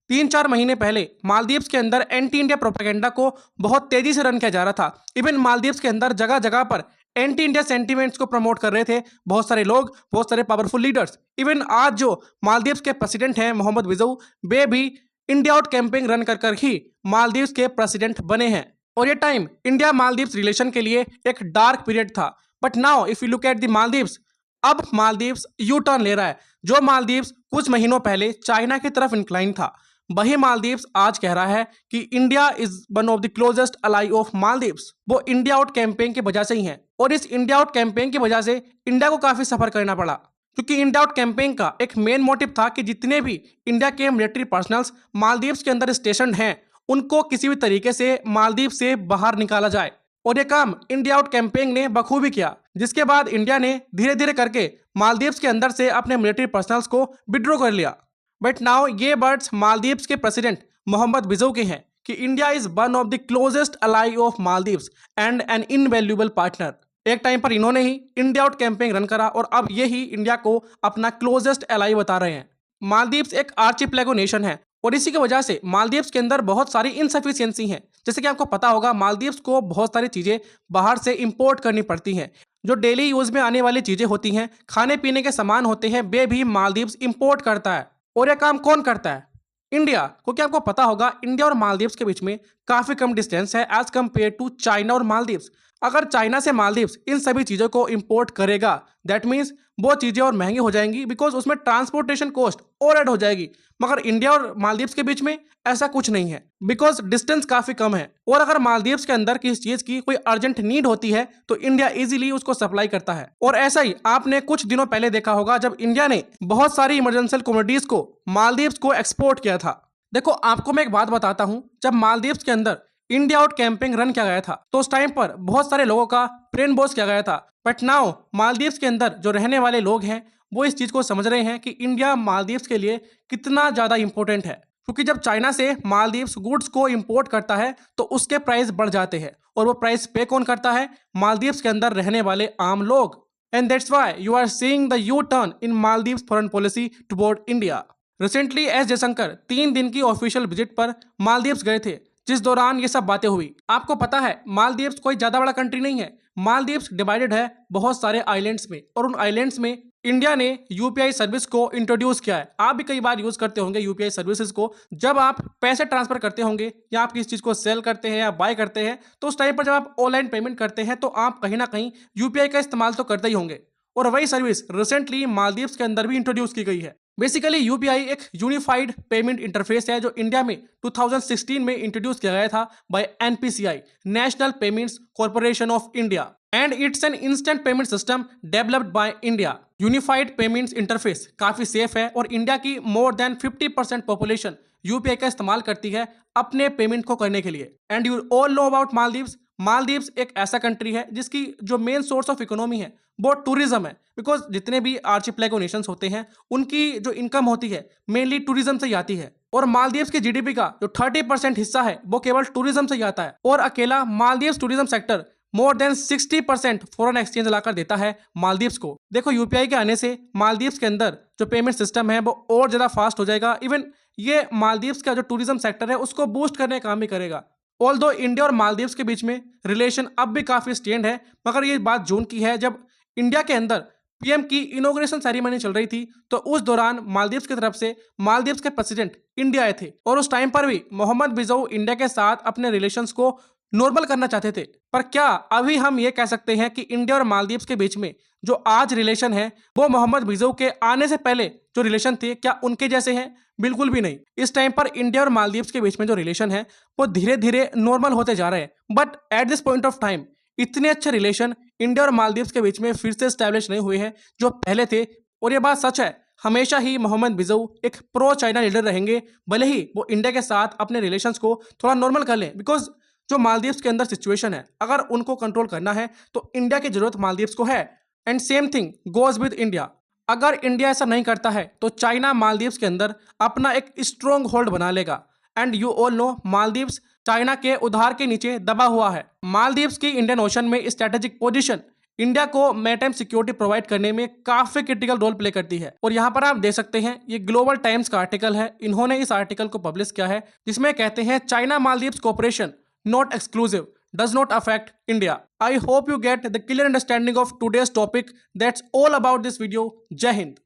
3-4 महीने पहले मालदीव्स के अंदर एंटी इंडिया प्रोपेगेंडा को बहुत तेजी से रन किया जा रहा था। इवन मालदीव्स के अंदर जगह जगह पर एंटी इंडिया सेंटीमेंट्स को प्रमोट कर रहे थे बहुत सारे लोग, बहुत सारे पावरफुल लीडर्स। इवन आज जो मालदीव्स के प्रेसिडेंट हैं मोहम्मद बिजौ, वे भी इंडिया आउट कैंपेन रन कर कर ही मालदीव्स के प्रेसिडेंट बने हैं। और ये टाइम इंडिया मालदीव्स रिलेशन के लिए एक डार्क पीरियड था। But now if you look at the Maldives, अब मालदीव्स यू टर्न ले रहा है। जो मालदीव्स कुछ महीनों पहले चाइना की तरफ इंक्लाइन था, वही मालदीव्स आज कह रहा है कि India is one of the closest ally of Maldives. वो इंडिया आउट कैंपेन की वजह से ही है। और इस इंडिया आउट कैंपेन की वजह से इंडिया को काफी सफर करना पड़ा, क्योंकि इंडिया आउट कैंपेन का एक मेन मोटिव था कि जितने भी इंडिया के मिलिट्री पर्सनल्स मालदीव्स के अंदर स्टेशन हैं, उनको किसी भी तरीके से मालदीव से बाहर निकाला जाए। और ये काम इंडिया आउट कैंपेन ने बखूबी किया, जिसके बाद इंडिया ने धीरे धीरे करके मालदीव्स के अंदर से अपने मिलिट्री पर्सनल्स को विड्रॉ कर लिया। बट नाउ ये वर्ड्स मालदीव्स के प्रेसिडेंट मोहम्मद बिजौ के हैं कि India is one of the closest ally of Maldives and an invaluable partner. एक टाइम पर इन्होंने ही इंडिया आउट कैंपेन रन करा और अब ये ही इंडिया को अपना क्लोजेस्ट अलाई बता रहे हैं। मालदीव्स एक आर्चिपेलागो नेशन है और इसी की वजह से मालदीव्स के अंदर बहुत सारी इनसफिशियंसी हैं। जैसे कि आपको पता होगा, मालदीव्स को बहुत सारी चीज़ें बाहर से इंपोर्ट करनी पड़ती हैं। जो डेली यूज़ में आने वाली चीज़ें होती हैं, खाने पीने के सामान होते हैं, वे भी मालदीव्स इंपोर्ट करता है। और यह काम कौन करता है? इंडिया। क्योंकि आपको पता होगा इंडिया और मालदीव्स के बीच में काफ़ी कम डिस्टेंस है एज कम्पेयर टू चाइना और मालदीव्स। अगर चाइना से मालदीव्स इन सभी चीज़ों को इंपोर्ट करेगा, दैट मीन्स वो चीज़ें और महंगी हो जाएंगी, बिकॉज उसमें ट्रांसपोर्टेशन कॉस्ट और ऐड हो जाएगी। मगर इंडिया और मालदीव्स के बीच में ऐसा कुछ नहीं है, बिकॉज डिस्टेंस काफ़ी कम है। और अगर मालदीव्स के अंदर किसी चीज़ की कोई अर्जेंट नीड होती है तो इंडिया इजीली उसको सप्लाई करता है। और ऐसा ही आपने कुछ दिनों पहले देखा होगा जब इंडिया ने बहुत सारी इमरजेंशियल कमोडिटीज़ को मालदीव्स को एक्सपोर्ट किया था। देखो, आपको मैं एक बात बताता हूँ, जब मालदीव्स के अंदर इंडिया आउट कैंपेन रन किया गया था तो उस टाइम पर बहुत सारे लोगों का ब्रेन वॉश किया गया था। बट नाउ मालदीव्स के अंदर जो रहने वाले लोग हैं वो इस चीज़ को समझ रहे हैं कि इंडिया मालदीव्स के लिए कितना ज़्यादा इंपॉर्टेंट है। क्योंकि जब चाइना से मालदीव्स गुड्स को इंपोर्ट करता है तो उसके प्राइस बढ़ जाते हैं, और वो प्राइस पे कौन करता है? मालदीव्स के अंदर रहने वाले आम लोग। And that's why you are seeing the U turn in Maldives foreign policy toward India. Recently S Jaishankar 3 दिन की ऑफिशियल विजिट पर मालदीव्स गए थे, जिस दौरान ये सब बातें हुई। आपको पता है मालदीव्स कोई ज्यादा बड़ा कंट्री नहीं है। मालदीव्स डिवाइडेड है बहुत सारे आइलैंड्स में, और उन आइलैंड्स में इंडिया ने यूपीआई सर्विस को इंट्रोड्यूस किया है। आप भी कई बार यूज करते होंगे यूपीआई सर्विसेज को। जब आप पैसे ट्रांसफर करते होंगे या आप किसी चीज को सेल करते हैं या बाय करते हैं, तो उस टाइम पर जब आप ऑनलाइन पेमेंट करते हैं तो आप कहीं ना कहीं यूपीआई का इस्तेमाल तो करते ही होंगे। और वही सर्विस रिसेंटली मालदीव्स के अंदर भी इंट्रोड्यूस की गई है। बेसिकली यूपीआई एक यूनिफाइड पेमेंट इंटरफेस है जो इंडिया में 2016 में इंट्रोड्यूस किया गया था by NPCI, National Payments Corporation of India, and it's an instant payment system developed by India. Unified payments interface काफी सेफ है और इंडिया की मोर देन 50% पॉपुलेशन यूपीआई का इस्तेमाल करती है अपने पेमेंट को करने के लिए। And you all know about Maldives. Maldives एक ऐसा कंट्री है जिसकी जो मेन सोर्स ऑफ इकोनॉमी है वो टूरिज्म है। बिकॉज जितने भी आर्चिपेलागो नेशंस होते हैं उनकी जो इनकम होती है मेनली टूरिज्म से ही आती है। और मालदीव्स की जीडीपी का जो 30% हिस्सा है वो केवल टूरिज्म से ही आता है। और अकेला Maldives tourism sector more than 60% foreign exchange लाकर देता है मालदीव्स को। देखो, यूपीआई के आने से मालदीव्स के अंदर जो पेमेंट सिस्टम है वो और ज्यादा फास्ट हो जाएगा। इवन ये मालदीव्स का जो टूरिज्म सेक्टर है उसको बूस्ट करने का काम भी करेगा। ऑल्दो इंडिया और मालदीव्स के बीच में रिलेशन अब भी काफी स्टेंड है, मगर ये बात जून की है जब इंडिया के अंदर पीएम की इनॉग्रेशन सेरेमनी चल रही थी, तो उस दौरान मालदीव्स की तरफ से मालदीव्स के प्रेसिडेंट इंडिया आए थे। और उस टाइम पर भी मोहम्मद बिजौ इंडिया के साथ अपने रिलेशंस को नॉर्मल करना चाहते थे। पर क्या अभी हम ये कह सकते हैं कि इंडिया और मालदीव्स के बीच में जो आज रिलेशन है वो मोहम्मद बिजौ के आने से पहले जो रिलेशन थे क्या उनके जैसे हैं? बिल्कुल भी नहीं। इस टाइम पर इंडिया और मालदीव्स के बीच में जो रिलेशन है वो धीरे धीरे नॉर्मल होते जा रहे हैं। But at this point of time इतने अच्छे रिलेशन इंडिया और मालदीव्स के बीच में फिर से स्टैब्लिश नहीं हुए हैं जो पहले थे। और ये बात सच है, हमेशा ही मोहम्मद बिजौ एक प्रो चाइना लीडर रहेंगे, भले ही वो इंडिया के साथ अपने रिलेशंस को थोड़ा नॉर्मल कर लें। बिकॉज जो मालदीव्स के अंदर सिचुएशन है, अगर उनको कंट्रोल करना है तो इंडिया की जरूरत मालदीव्स को है। And same thing goes with India. अगर इंडिया ऐसा नहीं करता है तो चाइना मालदीव्स के अंदर अपना एक स्ट्रॉन्ग होल्ड बना लेगा। And you all know Maldives China के उधार के नीचे दबा हुआ है। मालदीव्स की इंडियन ओशन में स्ट्रेटेजिक पोजीशन इंडिया को मैरीटाइम सिक्योरिटी प्रोवाइड करने में काफी क्रिटिकल रोल प्ले करती है। और यहाँ पर आप देख सकते हैं ये ग्लोबल टाइम्स का आर्टिकल है, इन्होंने इस आर्टिकल को पब्लिश किया है जिसमें कहते हैं China Maldives cooperation not exclusive does not affect India. I hope you get the clear understanding of today's topic. That's all about this video. Jai Hind.